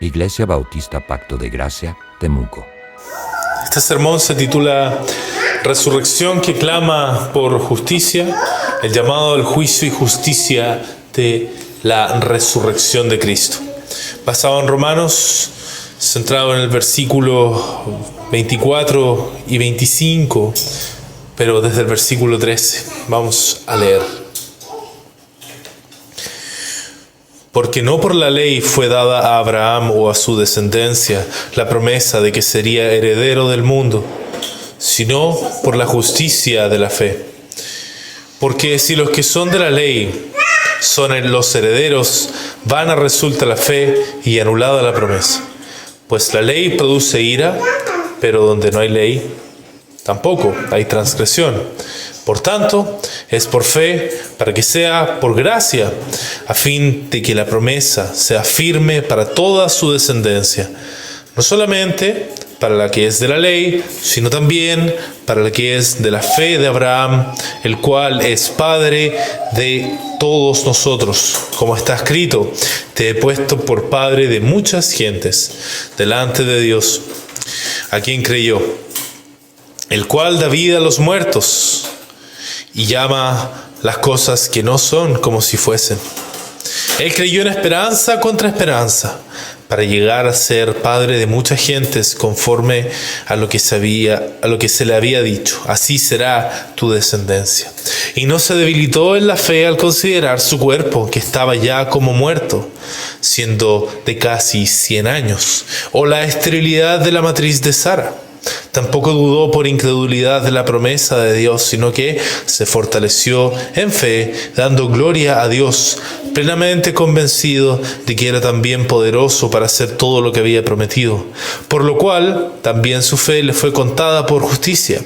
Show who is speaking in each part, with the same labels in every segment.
Speaker 1: Iglesia Bautista Pacto de Gracia, Temuco.
Speaker 2: Este sermón se titula Resurrección que clama por justicia, el llamado al juicio y justicia de la resurrección de Cristo. Basado en Romanos, centrado en el versículo 24 y 25, pero desde el versículo 13. Vamos a leer. Porque no por la ley fue dada a Abraham o a su descendencia la promesa de que sería heredero del mundo, sino por la justicia de la fe. Porque si los que son de la ley son los herederos, vana resulta la fe y anulada la promesa. Pues la ley produce ira, pero donde no hay ley, tampoco hay transgresión. Por tanto, es por fe, para que sea por gracia, a fin de que la promesa sea firme para toda su descendencia, no solamente para la que es de la ley, sino también para la que es de la fe de Abraham, el cual es Padre de todos nosotros. Como está escrito, te he puesto por Padre de muchas gentes delante de Dios, a quien creyó, el cual da vida a los muertos y llama las cosas que no son como si fuesen. Él creyó en esperanza contra esperanza, para llegar a ser padre de muchas gentes conforme a lo que se le había dicho. Así será tu descendencia. Y no se debilitó en la fe al considerar su cuerpo, que estaba ya como muerto, siendo de casi 100 años, o la esterilidad de la matriz de Sara. Tampoco dudó por incredulidad de la promesa de Dios, sino que se fortaleció en fe, dando gloria a Dios, plenamente convencido de que era también poderoso para hacer todo lo que había prometido. Por lo cual, también su fe le fue contada por justicia.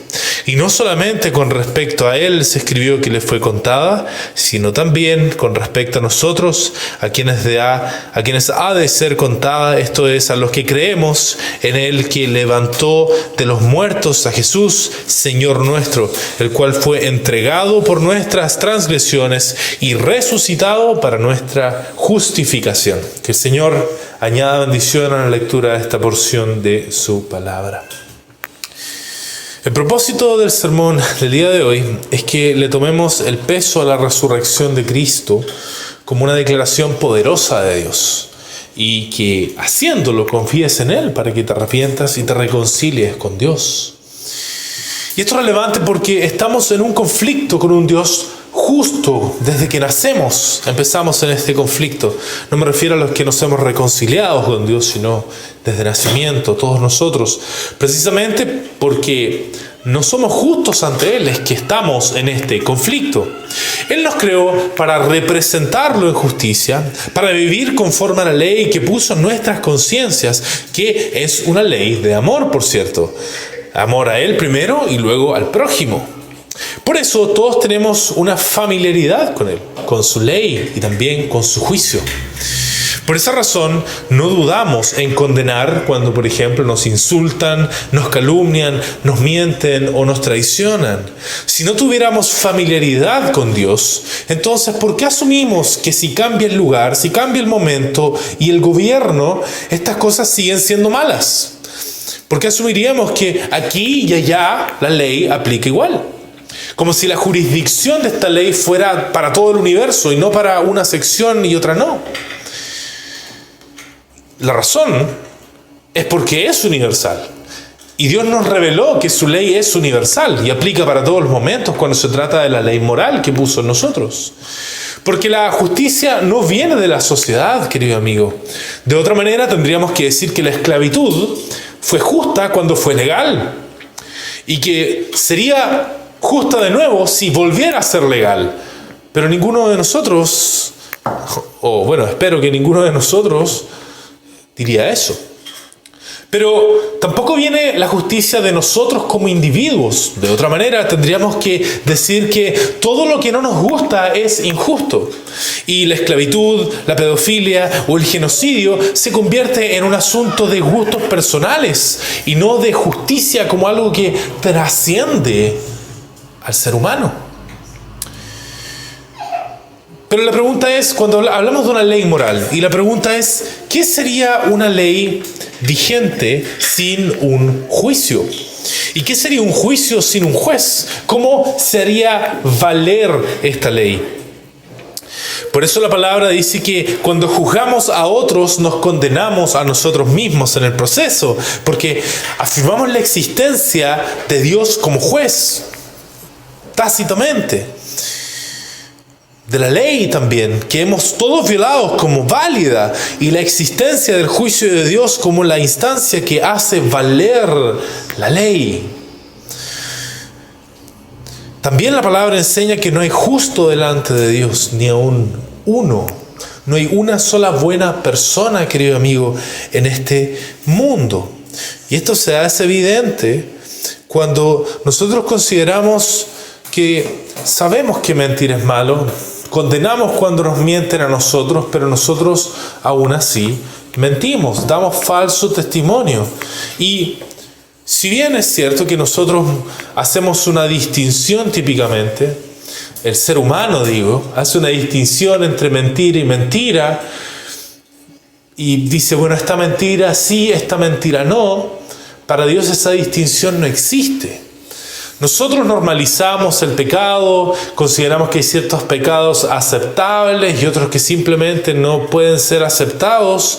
Speaker 2: Y no solamente con respecto a él se escribió que le fue contada, sino también con respecto a nosotros, a quienes ha de ser contada, esto es, a los que creemos en él, que levantó de los muertos a Jesús, Señor nuestro, el cual fue entregado por nuestras transgresiones y resucitado para nuestra justificación. Que el Señor añada bendición a la lectura de esta porción de su palabra. El propósito del sermón del día de hoy es que le tomemos el peso a la resurrección de Cristo como una declaración poderosa de Dios, y que haciéndolo confíes en Él para que te arrepientas y te reconcilies con Dios. Y esto es relevante porque estamos en un conflicto con un Dios justo. Desde que nacemos empezamos en este conflicto. No me refiero a los que nos hemos reconciliado con Dios, sino desde nacimiento, todos nosotros. Precisamente porque no somos justos ante Él, es que estamos en este conflicto. Él nos creó para representarlo en justicia, para vivir conforme a la ley que puso en nuestras conciencias, que es una ley de amor, por cierto. Amor a Él primero y luego al prójimo. Por eso todos tenemos una familiaridad con Él, con su ley y también con su juicio. Por esa razón, no dudamos en condenar cuando, por ejemplo, nos insultan, nos calumnian, nos mienten o nos traicionan. Si no tuviéramos familiaridad con Dios, entonces, ¿por qué asumimos que si cambia el lugar, si cambia el momento y el gobierno, estas cosas siguen siendo malas? ¿Por qué asumiríamos que aquí y allá la ley aplica igual? Como si la jurisdicción de esta ley fuera para todo el universo y no para una sección y otra no. La razón es porque es universal. Y Dios nos reveló que su ley es universal y aplica para todos los momentos cuando se trata de la ley moral que puso en nosotros. Porque la justicia no viene de la sociedad, querido amigo. De otra manera tendríamos que decir que la esclavitud fue justa cuando fue legal. Y que sería justa de nuevo si volviera a ser legal. Pero ninguno de nosotros, espero que ninguno de nosotros diría eso. Pero tampoco viene la justicia de nosotros como individuos. De otra manera, tendríamos que decir que todo lo que no nos gusta es injusto. Y la esclavitud, la pedofilia o el genocidio se convierte en un asunto de gustos personales y no de justicia como algo que trasciende al ser humano. Pero la pregunta es, cuando hablamos de una ley moral, y la pregunta es, ¿qué sería una ley vigente sin un juicio? ¿Y qué sería un juicio sin un juez? ¿Cómo se haría valer esta ley? Por eso la palabra dice que cuando juzgamos a otros nos condenamos a nosotros mismos en el proceso, porque afirmamos la existencia de Dios como juez, tácitamente. De la ley también, que hemos todos violado como válida, y la existencia del juicio de Dios como la instancia que hace valer la ley. También la palabra enseña que no hay justo delante de Dios, ni aún uno. No hay una sola buena persona, querido amigo, en este mundo. Y esto se hace evidente cuando nosotros consideramos que sabemos que mentir es malo, condenamos cuando nos mienten a nosotros, pero nosotros aún así mentimos, damos falso testimonio. Y si bien es cierto que nosotros hacemos una distinción típicamente, el ser humano, hace una distinción entre mentira y mentira, y dice, bueno, esta mentira sí, esta mentira no. Para Dios esa distinción no existe. Nosotros normalizamos el pecado, consideramos que hay ciertos pecados aceptables y otros que simplemente no pueden ser aceptados.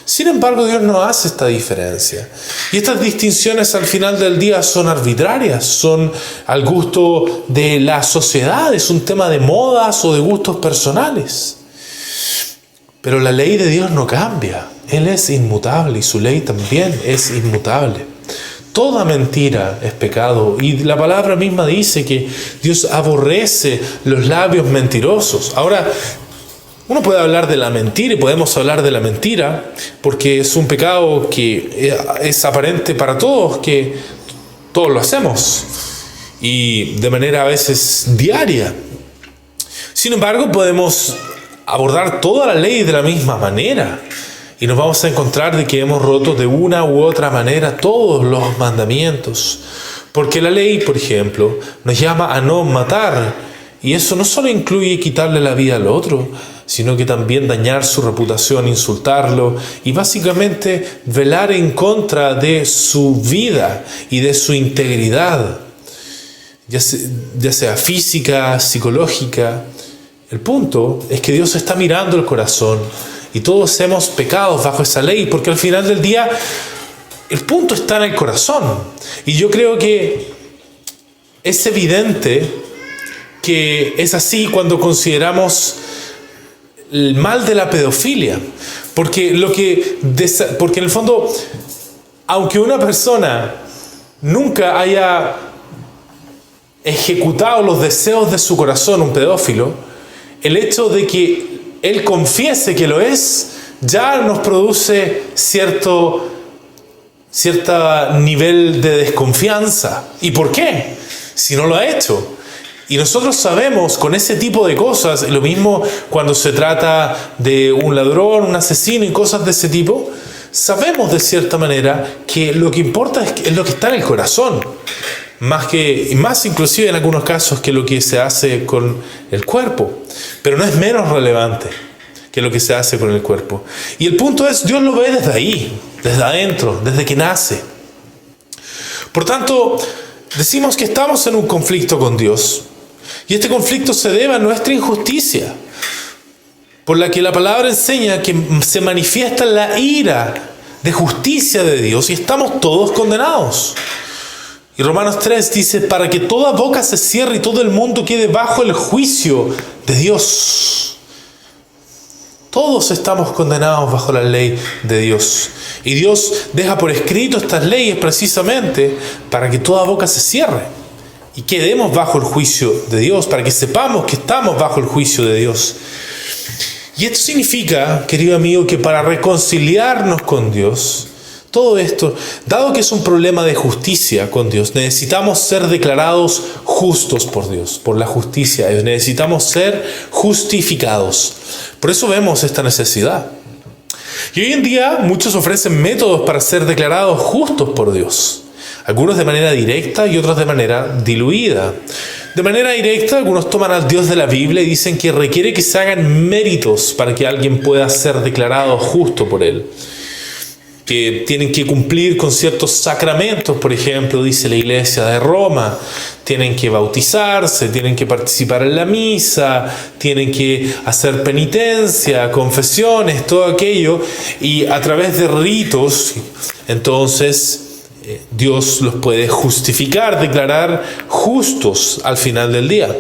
Speaker 2: Sin embargo, Dios no hace esta diferencia. Y estas distinciones al final del día son arbitrarias, son al gusto de la sociedad, es un tema de modas o de gustos personales. Pero la ley de Dios no cambia. Él es inmutable y su ley también es inmutable. Toda mentira es pecado, y la palabra misma dice que Dios aborrece los labios mentirosos. Ahora, uno puede hablar de la mentira y podemos hablar de la mentira porque es un pecado que es aparente para todos, que todos lo hacemos y de manera a veces diaria. Sin embargo, podemos abordar toda la ley de la misma manera. Y nos vamos a encontrar de que hemos roto de una u otra manera todos los mandamientos. Porque la ley, por ejemplo, nos llama a no matar. Y eso no solo incluye quitarle la vida al otro, sino que también dañar su reputación, insultarlo y básicamente velar en contra de su vida y de su integridad, ya sea física, psicológica. El punto es que Dios está mirando el corazón. Y todos hemos pecado bajo esa ley, porque al final del día el punto está en el corazón. Y yo creo que es evidente que es así cuando consideramos el mal de la pedofilia. Porque en el fondo, aunque una persona nunca haya ejecutado los deseos de su corazón, un pedófilo, el hecho de que él confiese que lo es, ya nos produce cierto nivel de desconfianza. ¿Y por qué? Si no lo ha hecho. Y nosotros sabemos con ese tipo de cosas, lo mismo cuando se trata de un ladrón, un asesino y cosas de ese tipo, sabemos de cierta manera que lo que importa es lo que está en el corazón. Más inclusive en algunos casos que lo que se hace con el cuerpo. Pero no es menos relevante que lo que se hace con el cuerpo. Y el punto es, Dios lo ve desde ahí, desde adentro, desde que nace. Por tanto, decimos que estamos en un conflicto con Dios. Y este conflicto se debe a nuestra injusticia, por la que la palabra enseña que se manifiesta la ira de justicia de Dios y estamos todos condenados. Y Romanos 3 dice, para que toda boca se cierre y todo el mundo quede bajo el juicio de Dios. Todos estamos condenados bajo la ley de Dios. Y Dios deja por escrito estas leyes precisamente para que toda boca se cierre y quedemos bajo el juicio de Dios, para que sepamos que estamos bajo el juicio de Dios. Y esto significa, querido amigo, que para reconciliarnos con Dios, todo esto, dado que es un problema de justicia con Dios, necesitamos ser declarados justos por Dios, por la justicia de Dios. Necesitamos ser justificados. Por eso vemos esta necesidad. Y hoy en día muchos ofrecen métodos para ser declarados justos por Dios. Algunos de manera directa y otros de manera diluida. De manera directa, algunos toman al Dios de la Biblia y dicen que requiere que se hagan méritos para que alguien pueda ser declarado justo por él. Que tienen que cumplir con ciertos sacramentos, por ejemplo, dice la Iglesia de Roma. Tienen que bautizarse, tienen que participar en la misa, tienen que hacer penitencia, confesiones, todo aquello. Y a través de ritos, entonces, Dios los puede justificar, declarar justos al final del día.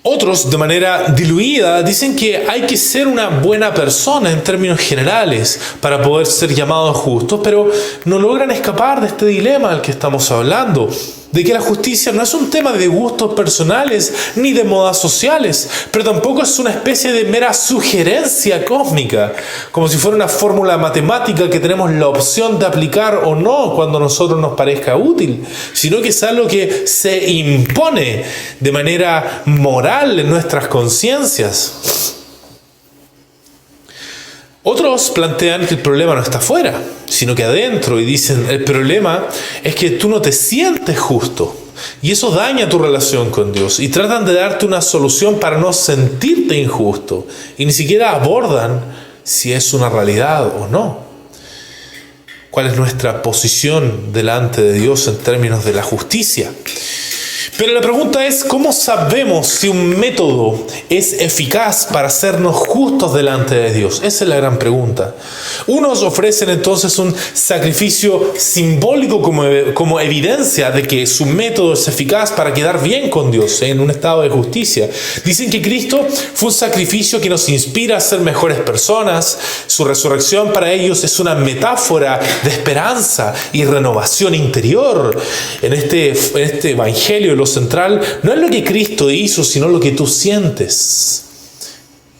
Speaker 2: Otros, de manera diluida, dicen que hay que ser una buena persona en términos generales para poder ser llamados justos, pero no logran escapar de este dilema al que estamos hablando, de que la justicia no es un tema de gustos personales ni de modas sociales, pero tampoco es una especie de mera sugerencia cósmica, como si fuera una fórmula matemática que tenemos la opción de aplicar o no cuando a nosotros nos parezca útil, sino que es algo que se impone de manera moral en nuestras conciencias. Otros plantean que el problema no está afuera, sino que adentro, y dicen, el problema es que tú no te sientes justo, y eso daña tu relación con Dios, y tratan de darte una solución para no sentirte injusto, y ni siquiera abordan si es una realidad o no. ¿Cuál es nuestra posición delante de Dios en términos de la justicia? Pero la pregunta es, ¿cómo sabemos si un método es eficaz para hacernos justos delante de Dios? Esa es la gran pregunta. Unos ofrecen entonces un sacrificio simbólico como evidencia de que su método es eficaz para quedar bien con Dios en un estado de justicia. Dicen que Cristo fue un sacrificio que nos inspira a ser mejores personas. Su resurrección para ellos es una metáfora de esperanza y renovación interior. En este evangelio, lo central no es lo que Cristo hizo, sino lo que tú sientes.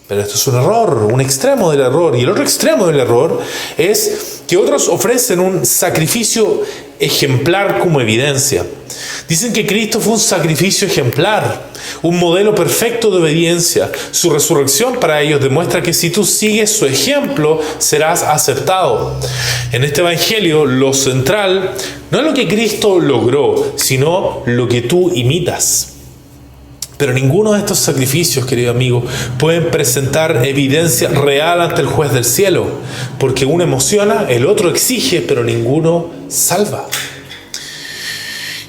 Speaker 2: Pero esto es un error, un extremo del error. Y el otro extremo del error es que otros ofrecen un sacrificio ejemplar como evidencia. Dicen que Cristo fue un sacrificio ejemplar, un modelo perfecto de obediencia. Su resurrección para ellos demuestra que si tú sigues su ejemplo, serás aceptado. En este evangelio, lo central no es lo que Cristo logró, sino lo que tú imitas. Pero ninguno de estos sacrificios, querido amigo, pueden presentar evidencia real ante el juez del cielo, porque uno emociona, el otro exige, pero ninguno salva.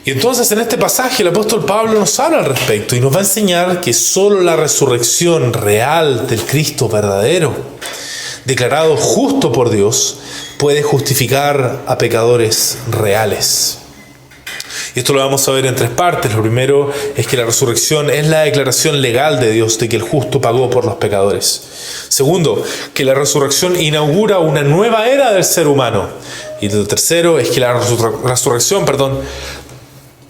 Speaker 2: Y entonces en este pasaje el apóstol Pablo nos habla al respecto y nos va a enseñar que solo la resurrección real del Cristo verdadero, declarado justo por Dios, puede justificar a pecadores reales. Y esto lo vamos a ver en tres partes. Lo primero es que la resurrección es la declaración legal de Dios de que el justo pagó por los pecadores. Segundo, que la resurrección inaugura una nueva era del ser humano. Y lo tercero es que la resurrección,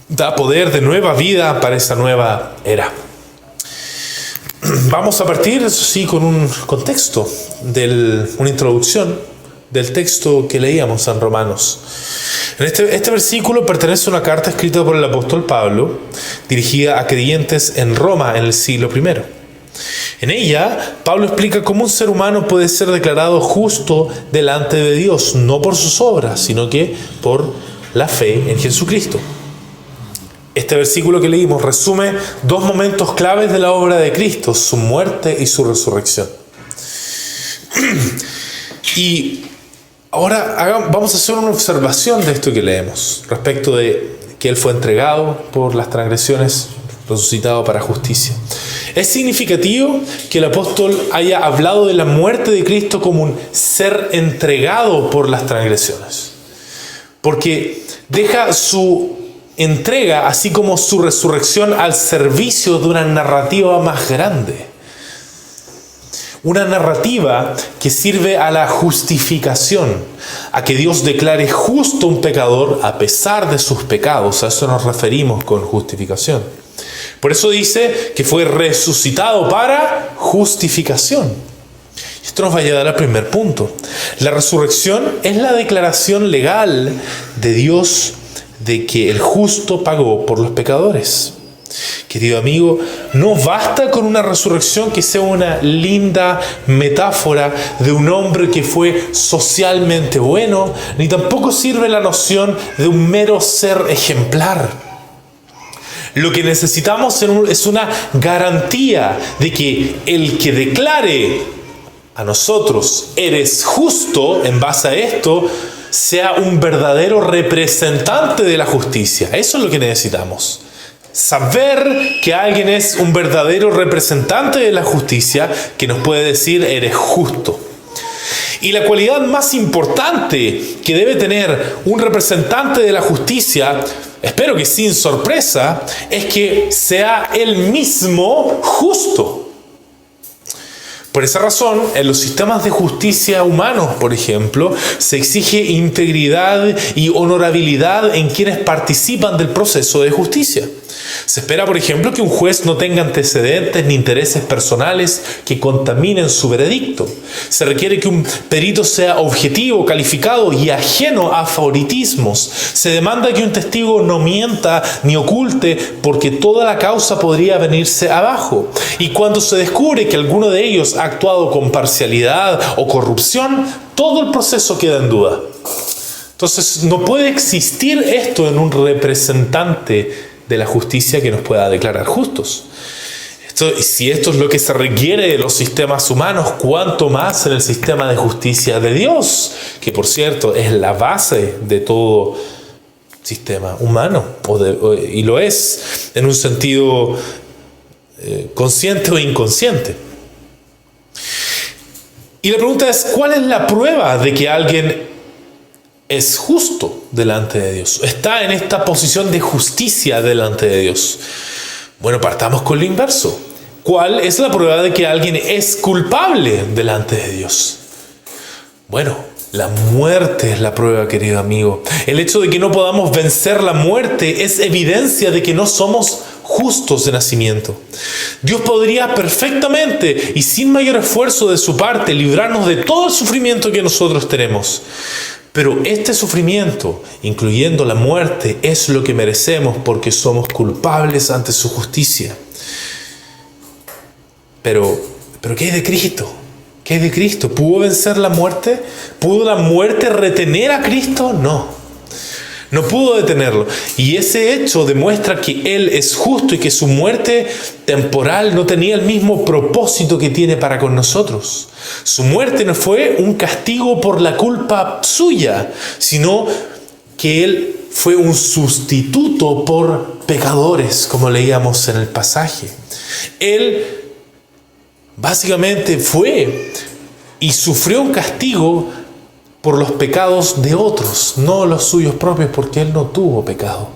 Speaker 2: da poder de nueva vida para esa nueva era. Vamos a partir, eso sí, con un contexto, una introducción del texto que leíamos en Romanos. Este versículo pertenece a una carta escrita por el apóstol Pablo, dirigida a creyentes en Roma en el siglo I. En ella, Pablo explica cómo un ser humano puede ser declarado justo delante de Dios, no por sus obras, sino que por la fe en Jesucristo. Este versículo que leímos resume dos momentos claves de la obra de Cristo, su muerte y su resurrección. Y ahora vamos a hacer una observación de esto que leemos, respecto de que Él fue entregado por las transgresiones, resucitado para justicia. Es significativo que el apóstol haya hablado de la muerte de Cristo como un ser entregado por las transgresiones, porque deja su entrega, así como su resurrección, al servicio de una narrativa más grande. Una narrativa que sirve a la justificación, a que Dios declare justo a un pecador a pesar de sus pecados. A eso nos referimos con justificación. Por eso dice que fue resucitado para justificación. Esto nos va a llevar al primer punto. La resurrección es la declaración legal de Dios de que el justo pagó por los pecadores. Querido amigo, no basta con una resurrección que sea una linda metáfora de un hombre que fue socialmente bueno, ni tampoco sirve la noción de un mero ser ejemplar. Lo que necesitamos es una garantía de que el que declare a nosotros, eres justo, en base a esto, sea un verdadero representante de la justicia. Eso es lo que necesitamos. Saber que alguien es un verdadero representante de la justicia que nos puede decir, eres justo. Y la cualidad más importante que debe tener un representante de la justicia, espero que sin sorpresa, es que sea él mismo justo. Por esa razón, en los sistemas de justicia humanos, por ejemplo, se exige integridad y honorabilidad en quienes participan del proceso de justicia. Se espera, por ejemplo, que un juez no tenga antecedentes ni intereses personales que contaminen su veredicto. Se requiere que un perito sea objetivo, calificado y ajeno a favoritismos. Se demanda que un testigo no mienta ni oculte, porque toda la causa podría venirse abajo. Y cuando se descubre que alguno de ellos ha actuado con parcialidad o corrupción, todo el proceso queda en duda. Entonces, no puede existir esto en un representante de la justicia que nos pueda declarar justos. Si esto es lo que se requiere de los sistemas humanos, ¿cuánto más en el sistema de justicia de Dios? Que, por cierto, es la base de todo sistema humano, y lo es en un sentido consciente o inconsciente. Y la pregunta es, ¿cuál es la prueba de que alguien es justo delante de Dios? Está en esta posición de justicia delante de Dios. Bueno, partamos con lo inverso. ¿Cuál es la prueba de que alguien es culpable delante de Dios? Bueno, la muerte es la prueba, querido amigo. El hecho de que no podamos vencer la muerte es evidencia de que no somos justos de nacimiento. Dios podría perfectamente y sin mayor esfuerzo de su parte librarnos de todo el sufrimiento que nosotros tenemos. Pero este sufrimiento, incluyendo la muerte, es lo que merecemos porque somos culpables ante su justicia. Pero ¿qué hay de Cristo? ¿Qué hay de Cristo? ¿Pudo vencer la muerte? ¿Pudo la muerte retener a Cristo? No pudo detenerlo. Y ese hecho demuestra que Él es justo y que su muerte temporal no tenía el mismo propósito que tiene para con nosotros. Su muerte no fue un castigo por la culpa suya, sino que Él fue un sustituto por pecadores, como leíamos en el pasaje. Él básicamente fue y sufrió un castigo por los pecados de otros, no los suyos propios, porque Él no tuvo pecado.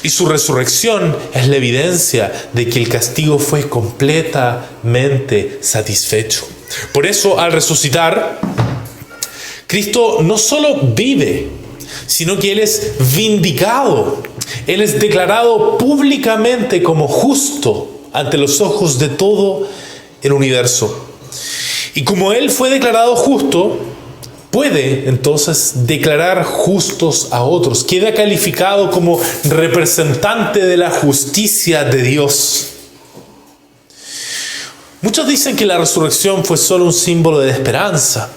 Speaker 2: Y su resurrección es la evidencia de que el castigo fue completamente satisfecho. Por eso, al resucitar, Cristo no solo vive, sino que Él es vindicado. Él es declarado públicamente como justo ante los ojos de todo el universo. Y como Él fue declarado justo, puede entonces declarar justos a otros. Queda calificado como representante de la justicia de Dios. Muchos dicen que la resurrección fue solo un símbolo de esperanza,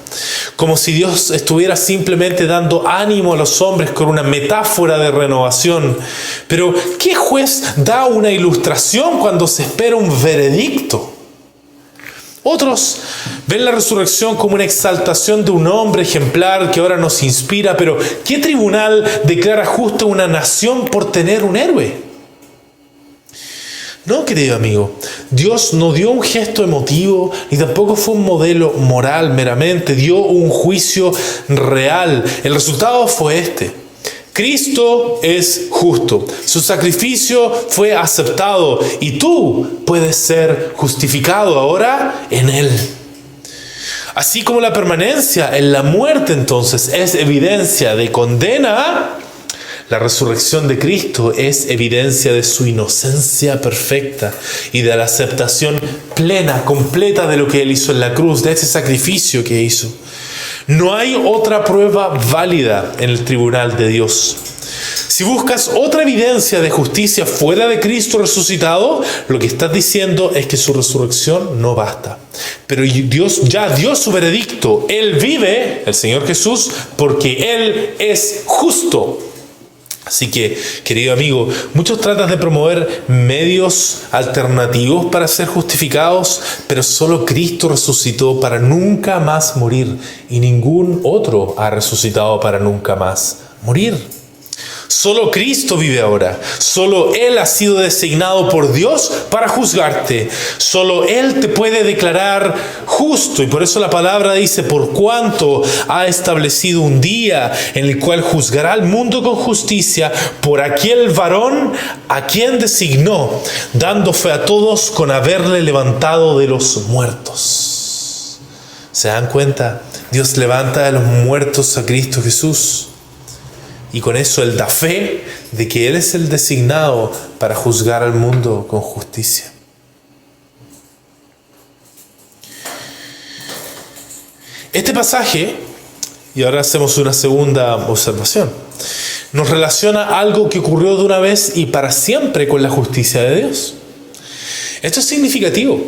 Speaker 2: como si Dios estuviera simplemente dando ánimo a los hombres con una metáfora de renovación. Pero, ¿qué juez da una ilustración cuando se espera un veredicto? Otros ven la resurrección como una exaltación de un hombre ejemplar que ahora nos inspira, pero ¿qué tribunal declara justa una nación por tener un héroe? No, querido amigo, Dios no dio un gesto emotivo, ni tampoco fue un modelo moral meramente, dio un juicio real. El resultado fue este. Cristo es justo, su sacrificio fue aceptado y tú puedes ser justificado ahora en Él. Así como la permanencia en la muerte entonces es evidencia de condena, la resurrección de Cristo es evidencia de su inocencia perfecta y de la aceptación plena, completa de lo que Él hizo en la cruz, de ese sacrificio que hizo. No hay otra prueba válida en el tribunal de Dios. Si buscas otra evidencia de justicia fuera de Cristo resucitado, lo que estás diciendo es que su resurrección no basta. Pero Dios ya dio su veredicto. Él vive, el Señor Jesús, porque Él es justo. Así que, querido amigo, muchos tratan de promover medios alternativos para ser justificados, pero solo Cristo resucitó para nunca más morir y ningún otro ha resucitado para nunca más morir. Solo Cristo vive ahora. Solo Él ha sido designado por Dios para juzgarte. Solo Él te puede declarar justo. Y por eso la palabra dice, por cuanto ha establecido un día en el cual juzgará al mundo con justicia por aquel varón a quien designó, dando fe a todos con haberle levantado de los muertos. ¿Se dan cuenta? Dios levanta de los muertos a Cristo Jesús. Y con eso Él da fe de que Él es el designado para juzgar al mundo con justicia. Este pasaje, y ahora hacemos una segunda observación, nos relaciona algo que ocurrió de una vez y para siempre con la justicia de Dios. Esto es significativo,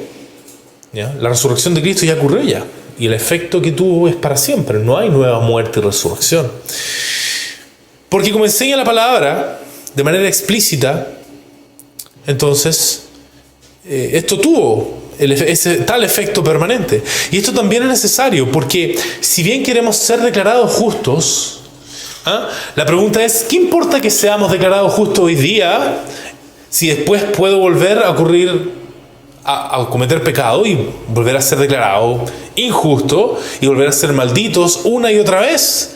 Speaker 2: ¿ya? La resurrección de Cristo ya ocurrió ya, y el efecto que tuvo es para siempre. No hay nueva muerte y resurrección. Porque como enseña la palabra de manera explícita, entonces esto tuvo ese tal efecto permanente. Y esto también es necesario, porque si bien queremos ser declarados justos, la pregunta es, ¿qué importa que seamos declarados justos hoy día si después puedo volver a ocurrir a cometer pecado y volver a ser declarado injusto y volver a ser malditos una y otra vez?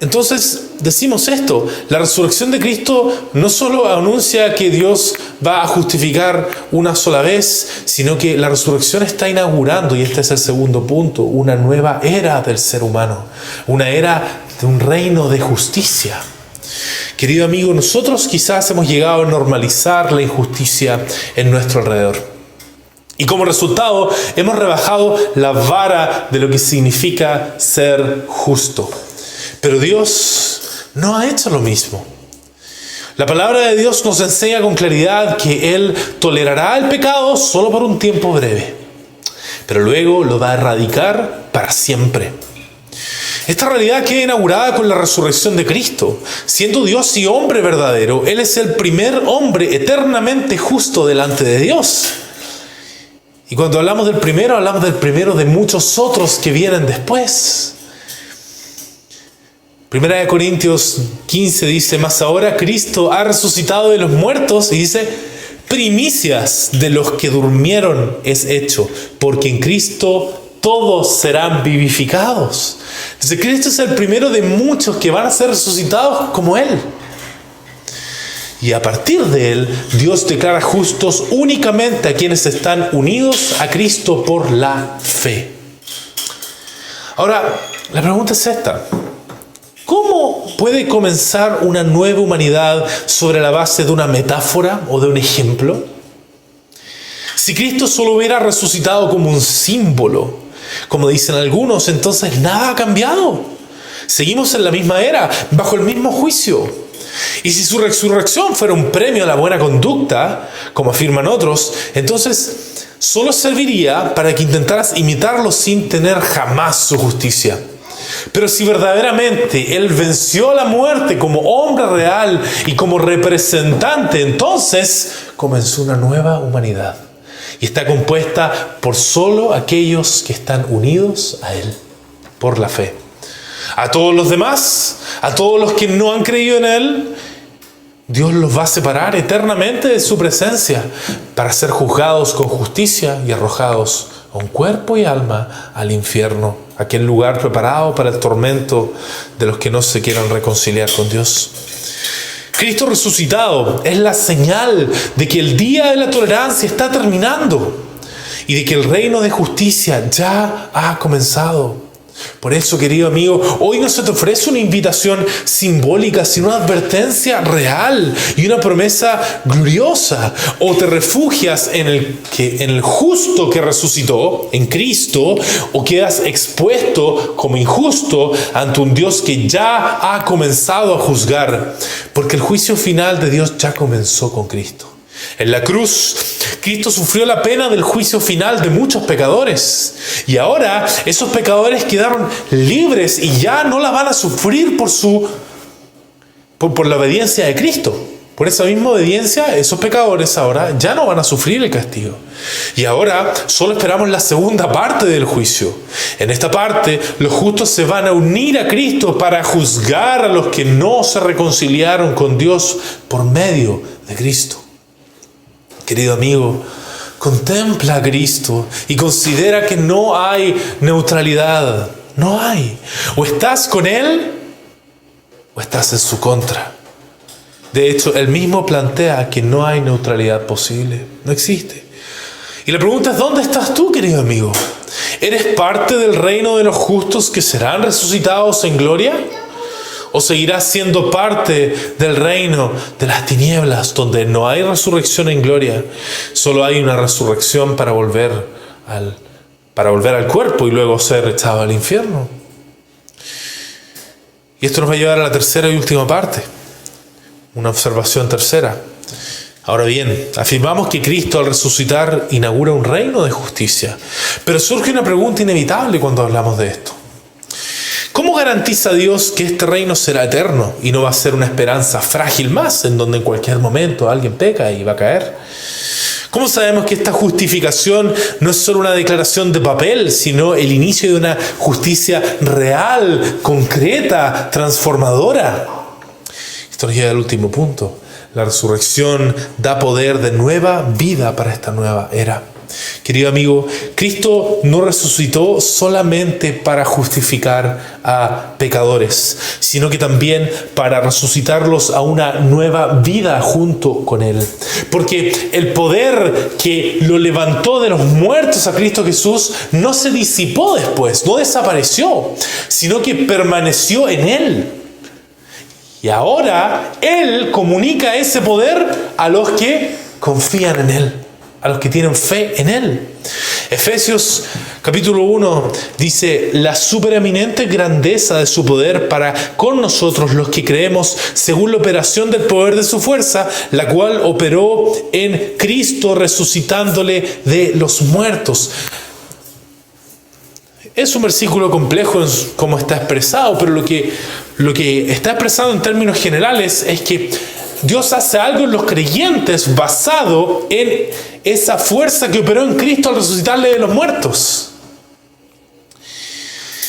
Speaker 2: Entonces decimos esto, la resurrección de Cristo no solo anuncia que Dios va a justificar una sola vez, sino que la resurrección está inaugurando, y este es el segundo punto, una nueva era del ser humano, una era de un reino de justicia. Querido amigo, nosotros quizás hemos llegado a normalizar la injusticia en nuestro alrededor. Y como resultado hemos rebajado la vara de lo que significa ser justo. Pero Dios no ha hecho lo mismo. La palabra de Dios nos enseña con claridad que Él tolerará el pecado solo por un tiempo breve, pero luego lo va a erradicar para siempre. Esta realidad queda inaugurada con la resurrección de Cristo. Siendo Dios y hombre verdadero, Él es el primer hombre eternamente justo delante de Dios. Y cuando hablamos del primero de muchos otros que vienen después. Primera de Corintios 15 dice, mas ahora Cristo ha resucitado de los muertos, y dice, primicias de los que durmieron es hecho, porque en Cristo todos serán vivificados. Entonces Cristo es el primero de muchos que van a ser resucitados como Él. Y a partir de Él, Dios declara justos únicamente a quienes están unidos a Cristo por la fe. Ahora, la pregunta es esta. ¿Cómo puede comenzar una nueva humanidad sobre la base de una metáfora o de un ejemplo? Si Cristo solo hubiera resucitado como un símbolo, como dicen algunos, entonces nada ha cambiado. Seguimos en la misma era, bajo el mismo juicio. Y si su resurrección fuera un premio a la buena conducta, como afirman otros, entonces solo serviría para que intentaras imitarlo sin tener jamás su justicia. Pero si verdaderamente Él venció a la muerte como hombre real y como representante, entonces comenzó una nueva humanidad. Y está compuesta por solo aquellos que están unidos a Él, por la fe. A todos los demás, a todos los que no han creído en Él, Dios los va a separar eternamente de su presencia para ser juzgados con justicia y arrojados con cuerpo y alma al infierno, aquel lugar preparado para el tormento de los que no se quieran reconciliar con Dios. Cristo resucitado es la señal de que el día de la tolerancia está terminando y de que el reino de justicia ya ha comenzado. Por eso, querido amigo, hoy no se te ofrece una invitación simbólica, sino una advertencia real y una promesa gloriosa. O te refugias en el justo que resucitó, en Cristo, o quedas expuesto como injusto ante un Dios que ya ha comenzado a juzgar. Porque el juicio final de Dios ya comenzó con Cristo. En la cruz, Cristo sufrió la pena del juicio final de muchos pecadores. Y ahora esos pecadores quedaron libres y ya no la van a sufrir por la obediencia de Cristo. Por esa misma obediencia, esos pecadores ahora ya no van a sufrir el castigo. Y ahora solo esperamos la segunda parte del juicio. En esta parte, los justos se van a unir a Cristo para juzgar a los que no se reconciliaron con Dios por medio de Cristo. Querido amigo, contempla a Cristo y considera que no hay neutralidad. No hay. O estás con Él o estás en su contra. De hecho, Él mismo plantea que no hay neutralidad posible. No existe. Y la pregunta es, ¿dónde estás tú, querido amigo? ¿Eres parte del reino de los justos que serán resucitados en gloria? ¿O seguirás siendo parte del reino de las tinieblas, donde no hay resurrección en gloria? Solo hay una resurrección para volver al cuerpo y luego ser echado al infierno. Y esto nos va a llevar a la tercera y última parte. Una observación tercera. Ahora bien, afirmamos que Cristo al resucitar inaugura un reino de justicia. Pero surge una pregunta inevitable cuando hablamos de esto. ¿Cómo garantiza Dios que este reino será eterno y no va a ser una esperanza frágil más, en donde en cualquier momento alguien peca y va a caer? ¿Cómo sabemos que esta justificación no es solo una declaración de papel, sino el inicio de una justicia real, concreta, transformadora? Esto nos lleva al último punto. La resurrección da poder de nueva vida para esta nueva era. Querido amigo, Cristo no resucitó solamente para justificar a pecadores, sino que también para resucitarlos a una nueva vida junto con Él. Porque el poder que lo levantó de los muertos a Cristo Jesús no se disipó después, no desapareció, sino que permaneció en Él. Y ahora Él comunica ese poder a los que confían en Él, a los que tienen fe en Él. Efesios capítulo 1 dice: la supereminente grandeza de su poder para con nosotros los que creemos, según la operación del poder de su fuerza, la cual operó en Cristo resucitándole de los muertos. Es un versículo complejo en cómo está expresado, pero lo que está expresado en términos generales es que Dios hace algo en los creyentes basado en esa fuerza que operó en Cristo al resucitarle de los muertos.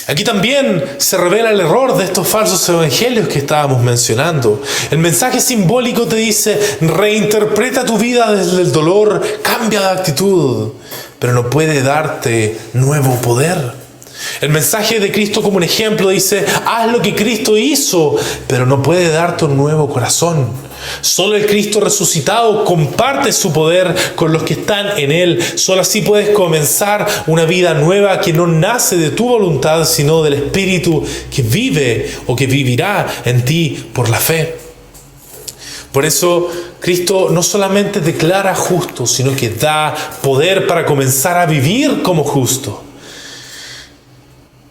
Speaker 2: Aquí también se revela el error de estos falsos evangelios que estábamos mencionando. El mensaje simbólico te dice: reinterpreta tu vida desde el dolor, cambia de actitud, pero no puede darte nuevo poder. El mensaje de Cristo como un ejemplo dice: haz lo que Cristo hizo, pero no puede darte un nuevo corazón. Solo el Cristo resucitado comparte su poder con los que están en Él. Solo así puedes comenzar una vida nueva que no nace de tu voluntad, sino del Espíritu que vive o que vivirá en ti por la fe. Por eso Cristo no solamente declara justo, sino que da poder para comenzar a vivir como justo.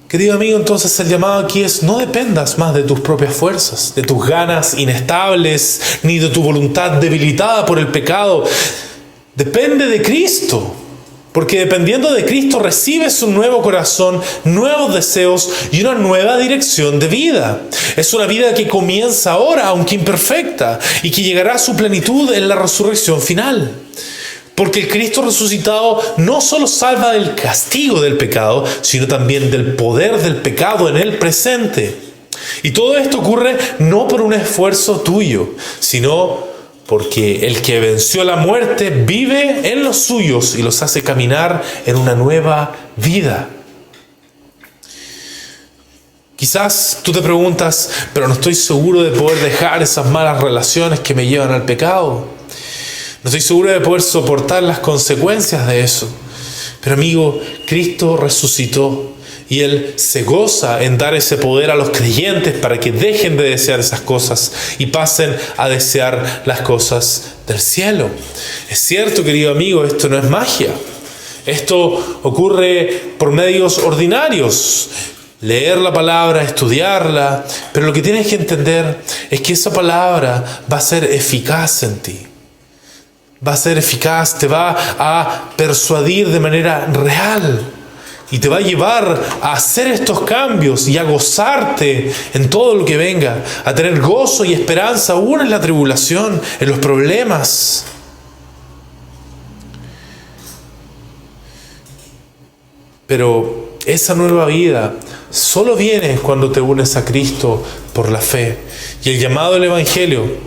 Speaker 2: Querido amigo, entonces el llamado aquí es: no dependas más de tus propias fuerzas, de tus ganas inestables, ni de tu voluntad debilitada por el pecado. Depende de Cristo, porque dependiendo de Cristo recibes un nuevo corazón, nuevos deseos y una nueva dirección de vida. Es una vida que comienza ahora, aunque imperfecta, y que llegará a su plenitud en la resurrección final. Porque el Cristo resucitado no solo salva del castigo del pecado, sino también del poder del pecado en el presente. Y todo esto ocurre no por un esfuerzo tuyo, sino porque el que venció la muerte vive en los suyos y los hace caminar en una nueva vida. Quizás tú te preguntas: pero no estoy seguro de poder dejar esas malas relaciones que me llevan al pecado. No estoy seguro de poder soportar las consecuencias de eso. Pero amigo, Cristo resucitó y Él se goza en dar ese poder a los creyentes para que dejen de desear esas cosas y pasen a desear las cosas del cielo. Es cierto, querido amigo, esto no es magia. Esto ocurre por medios ordinarios. Leer la palabra, estudiarla, pero lo que tienes que entender es que esa palabra va a ser eficaz en ti. va a ser eficaz, te va a persuadir de manera real y te va a llevar a hacer estos cambios y a gozarte en todo lo que venga, a tener gozo y esperanza aún en la tribulación, en los problemas. Pero esa nueva vida solo viene cuando te unes a Cristo por la fe. Y el llamado del Evangelio,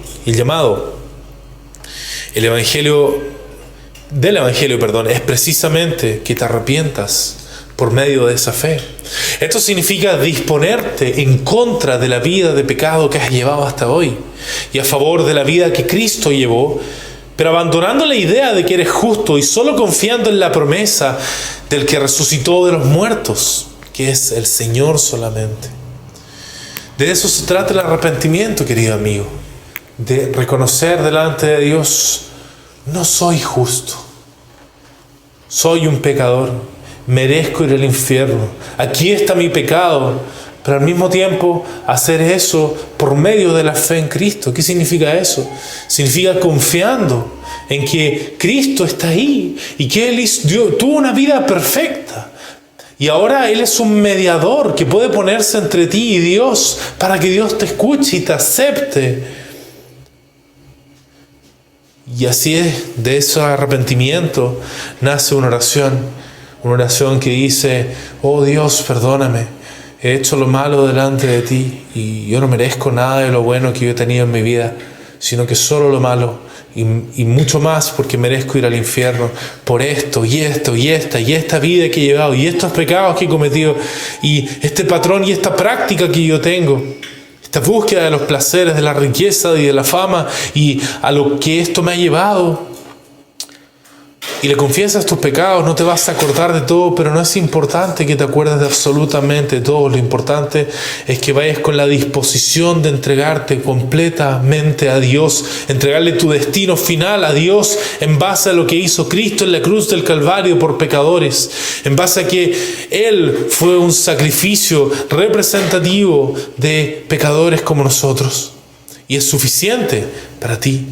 Speaker 2: es precisamente que te arrepientas por medio de esa fe. Esto significa disponerte en contra de la vida de pecado que has llevado hasta hoy y a favor de la vida que Cristo llevó, pero abandonando la idea de que eres justo y solo confiando en la promesa del que resucitó de los muertos, que es el Señor solamente. De eso se trata el arrepentimiento, querido amigo, de reconocer delante de Dios: no soy justo, soy un pecador, merezco ir al infierno, aquí está mi pecado, pero al mismo tiempo hacer eso por medio de la fe en Cristo. ¿Qué significa eso? Significa confiando en que Cristo está ahí y que Él tuvo una vida perfecta. Y ahora Él es un mediador que puede ponerse entre ti y Dios para que Dios te escuche y te acepte. Y así es, de ese arrepentimiento nace una oración que dice: oh Dios, perdóname, he hecho lo malo delante de ti y yo no merezco nada de lo bueno que yo he tenido en mi vida, sino que solo lo malo y mucho más, porque merezco ir al infierno por esto y esto y esta vida que he llevado y estos pecados que he cometido y este patrón y esta práctica que yo tengo, esta búsqueda de los placeres, de la riqueza y de la fama y a lo que esto me ha llevado. Y le confiesas tus pecados. No te vas a acordar de todo, pero no es importante que te acuerdes de absolutamente todo. Lo importante es que vayas con la disposición de entregarte completamente a Dios, entregarle tu destino final a Dios en base a lo que hizo Cristo en la cruz del Calvario por pecadores, en base a que Él fue un sacrificio representativo de pecadores como nosotros, y es suficiente para ti.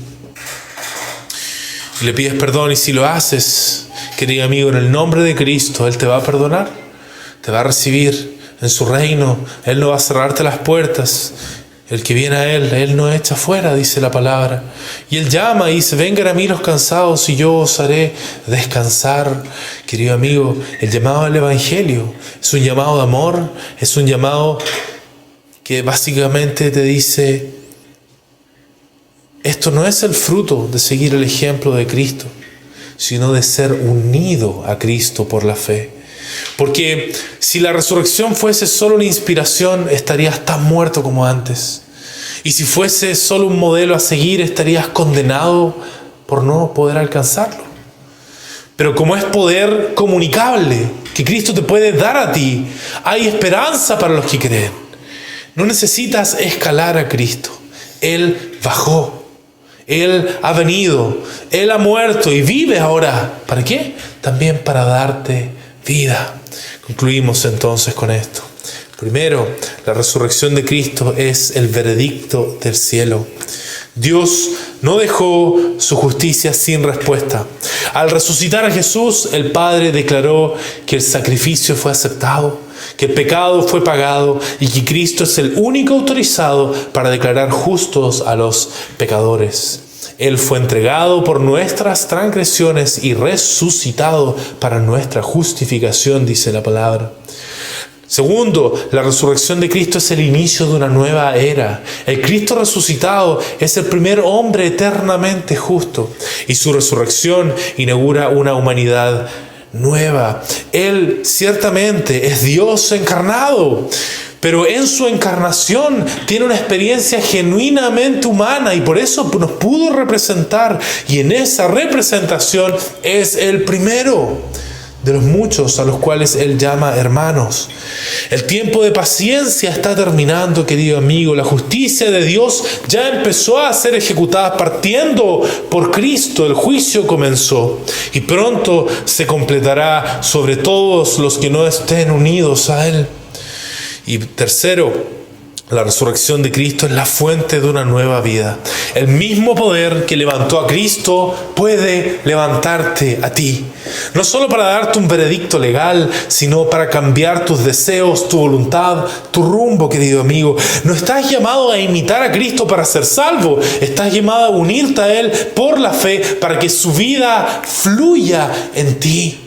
Speaker 2: Le pides perdón, y si lo haces, querido amigo, en el nombre de Cristo, Él te va a perdonar, te va a recibir en su reino. Él no va a cerrarte las puertas. El que viene a Él no echa fuera, dice la palabra. Y Él llama y dice: vengan a mí los cansados y yo os haré descansar. Querido amigo, el llamado del Evangelio es un llamado de amor, es un llamado que básicamente te dice: esto no es el fruto de seguir el ejemplo de Cristo, sino de ser unido a Cristo por la fe. Porque si la resurrección fuese solo una inspiración, estarías tan muerto como antes. Y si fuese solo un modelo a seguir, estarías condenado por no poder alcanzarlo. Pero como es poder comunicable que Cristo te puede dar a ti, hay esperanza para los que creen. No necesitas escalar a Cristo. Él bajó. Él ha venido, Él ha muerto y vive ahora. ¿Para qué? También para darte vida. Concluimos entonces con esto. Primero, la resurrección de Cristo es el veredicto del cielo. Dios no dejó su justicia sin respuesta. Al resucitar a Jesús, el Padre declaró que el sacrificio fue aceptado, que el pecado fue pagado y que Cristo es el único autorizado para declarar justos a los pecadores. Él fue entregado por nuestras transgresiones y resucitado para nuestra justificación, dice la palabra. Segundo, la resurrección de Cristo es el inicio de una nueva era. El Cristo resucitado es el primer hombre eternamente justo y su resurrección inaugura una humanidad nueva. Él ciertamente es Dios encarnado, pero en su encarnación tiene una experiencia genuinamente humana y por eso nos pudo representar, y en esa representación es el primero de los muchos a los cuales Él llama hermanos. El tiempo de paciencia está terminando, querido amigo. La justicia de Dios ya empezó a ser ejecutada partiendo por Cristo. El juicio comenzó y pronto se completará sobre todos los que no estén unidos a Él. Y tercero, La resurrección de Cristo es la fuente de una nueva vida. El mismo poder que levantó a Cristo puede levantarte a ti. No solo para darte un veredicto legal, sino para cambiar tus deseos, tu voluntad, tu rumbo, querido amigo. No estás llamado a imitar a Cristo para ser salvo. Estás llamado a unirte a Él por la fe para que su vida fluya en ti.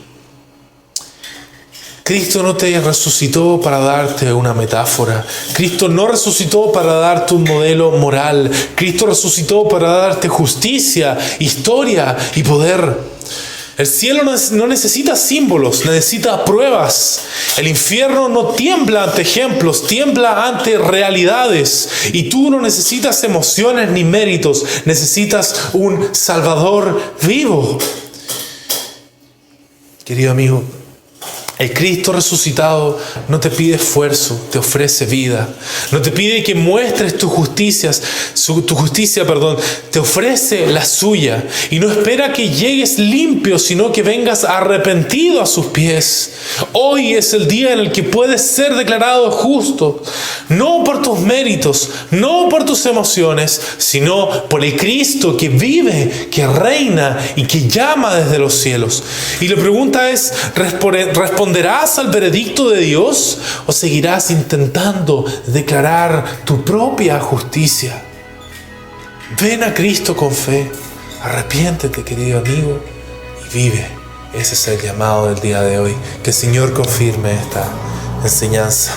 Speaker 2: Cristo no te resucitó para darte una metáfora. Cristo no resucitó para darte un modelo moral. Cristo resucitó para darte justicia, historia y poder. El cielo no necesita símbolos, necesita pruebas. El infierno no tiembla ante ejemplos, tiembla ante realidades. Y tú no necesitas emociones ni méritos, necesitas un Salvador vivo. Querido amigo, el Cristo resucitado no te pide esfuerzo, te ofrece vida. No te pide que muestres tu justicia, te ofrece la suya. Y no espera que llegues limpio, sino que vengas arrepentido a sus pies. Hoy es el día en el que puedes ser declarado justo, no por tus méritos, no por tus emociones, sino por el Cristo que vive, que reina y que llama desde los cielos. Y la pregunta es, ¿responderás al veredicto de Dios o seguirás intentando declarar tu propia justicia? Ven a Cristo con fe, arrepiéntete, querido amigo, y vive. Ese es el llamado del día de hoy. Que el Señor confirme esta enseñanza.